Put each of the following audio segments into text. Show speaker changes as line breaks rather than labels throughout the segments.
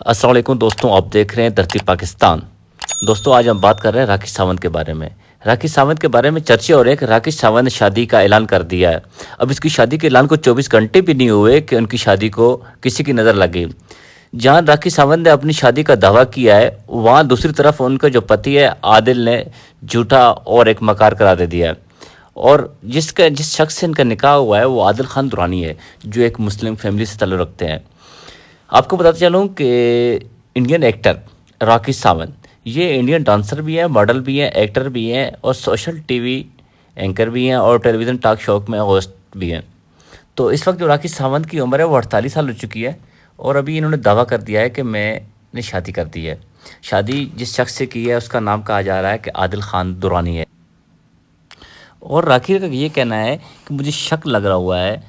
अस्सलाम वालेकुम दोस्तों, आप देख रहे हैं धरती पाकिस्तान। दोस्तों, आज हम बात कर रहे हैं राखी सावंत के बारे में। राखी सावंत के बारे में चर्चे हो रहे हैं कि राखी सावंत ने शादी का ऐलान कर दिया है। अब इसकी शादी के ऐलान को 24 घंटे भी नहीं हुए कि उनकी शादी को किसी की नज़र लगी। जहां राखी सावंत ने अपनी शादी का दावा किया है, वहां दूसरी तरफ उनका जो पति है आदिल ने झूठा और एक मकार करार दे दिया है। और जिस शख्स से इनका निकाह हुआ है वो आदिल खान दुरानी है, जो एक मुस्लिम फैमिली से ताल्लुक़ रखते हैं। आपको बताते चलूँ कि इंडियन एक्टर राखी सावंत ये इंडियन डांसर भी है, मॉडल भी है, एक्टर भी हैं और सोशल टीवी एंकर भी हैं और टेलीविज़न टॉक शो में होस्ट भी हैं। तो इस वक्त जो राखी सावंत की उम्र है वो 48 साल हो चुकी है और अभी इन्होंने दावा कर दिया है कि मैंने शादी कर दी है। शादी जिस शख्स से की है उसका नाम कहा जा रहा है कि आदिल खान दुरानी है। और राखी का ये कहना है कि मुझे शक लग रहा हुआ है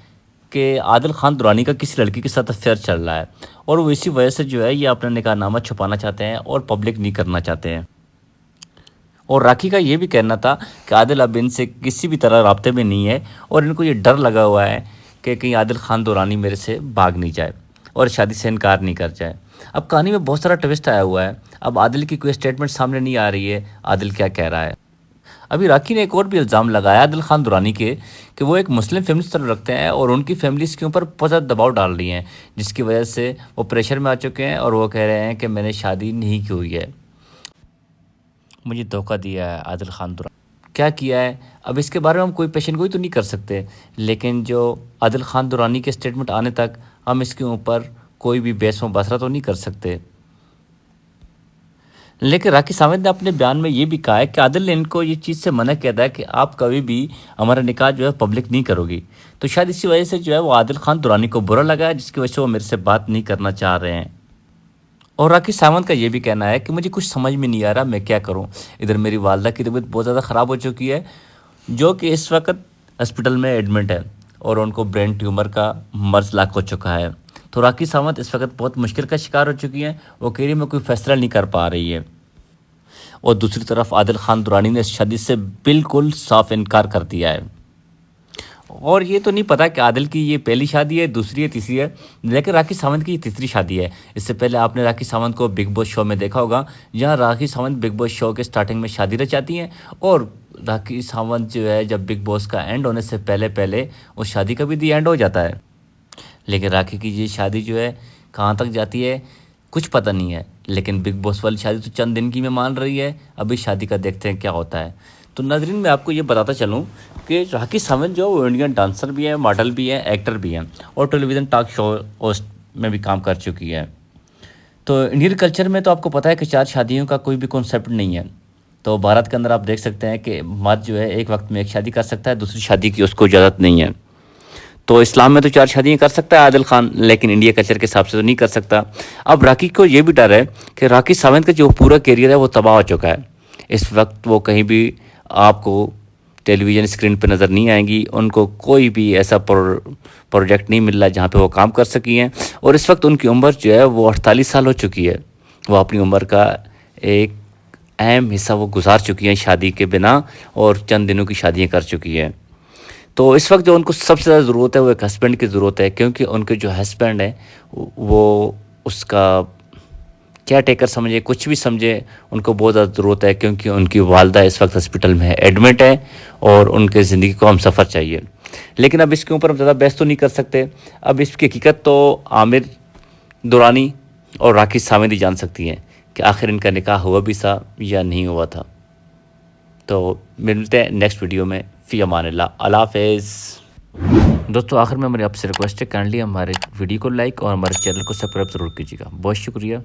कि आदिल खान दुरानी का किसी लड़की के साथ अफेयर चल रहा है और वो इसी वजह से जो है ये अपना निकाहनामा छुपाना चाहते हैं और पब्लिक नहीं करना चाहते हैं। और राखी का ये भी कहना था कि आदिल अब इनसे किसी भी तरह राब्ते में नहीं है और इनको ये डर लगा हुआ है कि कहीं आदिल खान दुरानी मेरे से भाग नहीं जाए और शादी से इनकार नहीं कर जाए। अब कहानी में बहुत सारा ट्विस्ट आया हुआ है। अब आदिल की कोई स्टेटमेंट सामने नहीं आ रही है, आदिल क्या कह रहा है। अभी राखी ने एक और भी इल्ज़ाम लगाया आदिल खान दुरानी के कि वो एक मुस्लिम फैमिली से ताल्लुक़ रखते हैं और उनकी फैमिली इसके ऊपर बहुत ज़्यादा दबाव डाल रही हैं, जिसकी वजह से वो प्रेशर में आ चुके हैं और वो कह रहे हैं कि मैंने शादी नहीं की हुई है, मुझे धोखा दिया है आदिल खान दुरानी। क्या किया है अब इसके बारे में हम कोई पेशन गोई तो नहीं कर सकते, लेकिन जो आदिल खान दुरानी के स्टेटमेंट आने तक हम इसके ऊपर कोई भी बहस मुबसरा तो नहीं कर सकते। लेकिन राखी सावंत ने अपने बयान में ये भी कहा है कि आदिल ने इनको ये चीज़ से मना किया था कि आप कभी भी हमारा निकाह जो है पब्लिक नहीं करोगी। तो शायद इसी वजह से जो है वो आदिल खान दुरानी को बुरा लगा है, जिसकी वजह से वो मेरे से बात नहीं करना चाह रहे हैं। और राखी सावंत का ये भी कहना है कि मुझे कुछ समझ में नहीं आ रहा, मैं क्या करूँ। इधर मेरी वालदा की तबीयत बहुत ज़्यादा ख़राब हो चुकी है, जो कि इस वक्त हॉस्पिटल में एडमिट है और उनको ब्रेन ट्यूमर का मर्ज लाक हो चुका है। तो राखी सावंत इस वक्त बहुत मुश्किल का शिकार हो चुकी हैं। वो कह रही मैं कोई फ़ैसला नहीं कर पा रही है। और दूसरी तरफ आदिल खान दुरानी ने इस शादी से बिल्कुल साफ इनकार कर दिया है। और ये तो नहीं पता कि आदिल की ये पहली शादी है, दूसरी है, तीसरी है, लेकिन राखी सावंत की ये तीसरी शादी है। इससे पहले आपने राखी सावंत को बिग बॉस शो में देखा होगा, जहाँ Rakhi Sawant big boss show के स्टार्टिंग में शादी रचाती हैं और राखी सावंत जो है जब बिग बॉस का एंड होने से पहले पहले उस शादी का भी दी एंड हो जाता है। लेकिन राखी की ये शादी जो है कहाँ तक जाती है कुछ पता नहीं है, लेकिन बिग बॉस वाली शादी तो चंद दिन की मैं मान रही है। अभी शादी का देखते हैं क्या होता है। तो नाज़रीन, मैं आपको ये बताता चलूँ कि राखी सावंत जो वो इंडियन डांसर भी है, मॉडल भी है, एक्टर भी है और टेलीविज़न टॉक शो होस्ट में भी काम कर चुकी है। तो इंडियन कल्चर में तो आपको पता है कि 4 शादियों का कोई भी कॉन्सेप्ट नहीं है। तो भारत के अंदर आप देख सकते हैं कि मर्द जो है एक वक्त में एक शादी कर सकता है, दूसरी शादी की उसको इजाज़त नहीं है। तो इस्लाम में तो 4 शादियाँ कर सकता है आदिल खान, लेकिन इंडिया कल्चर के हिसाब से तो नहीं कर सकता। अब राखी को ये भी डर है कि राखी सावंत का जो पूरा करियर है वो तबाह हो चुका है। इस वक्त वो कहीं भी आपको टेलीविज़न स्क्रीन पे नज़र नहीं आएंगी। उनको कोई भी ऐसा प्रोजेक्ट नहीं मिल रहा जहाँ पे वो काम कर सकी हैं। और इस वक्त उनकी उम्र जो है वो 48 साल हो चुकी है। वो अपनी उम्र का एक अहम हिस्सा वो गुजार चुकी हैं शादी के बिना और चंद दिनों की शादियाँ कर चुकी हैं। तो इस वक्त जो उनको सबसे ज़्यादा ज़रूरत है वो एक हस्बैंड की ज़रूरत है, क्योंकि उनके जो हस्बैंड है वो उसका केयर टेकर समझे, कुछ भी समझे, उनको बहुत ज़्यादा ज़रूरत है, क्योंकि उनकी वालदा इस वक्त हॉस्पिटल में एडमिट है और उनके ज़िंदगी को हम सफ़र चाहिए। लेकिन अब इसके ऊपर हम ज़्यादा बहस तो नहीं कर सकते। अब इसकी हकीकत तो आमिर दुरानी और राखी सावंत ही जान सकती हैं कि आखिर इनका निकाह हुआ भी था या नहीं हुआ था। तो मिलते हैं नेक्स्ट वीडियो में। फ़ी अमानिल्लाह, अल्लाह हाफ़िज़। दोस्तों, आखिर में हमारी आपसे रिक्वेस्ट है, काइंडली हमारे वीडियो को लाइक और हमारे चैनल को सब्सक्राइब ज़रूर कीजिएगा। बहुत शुक्रिया।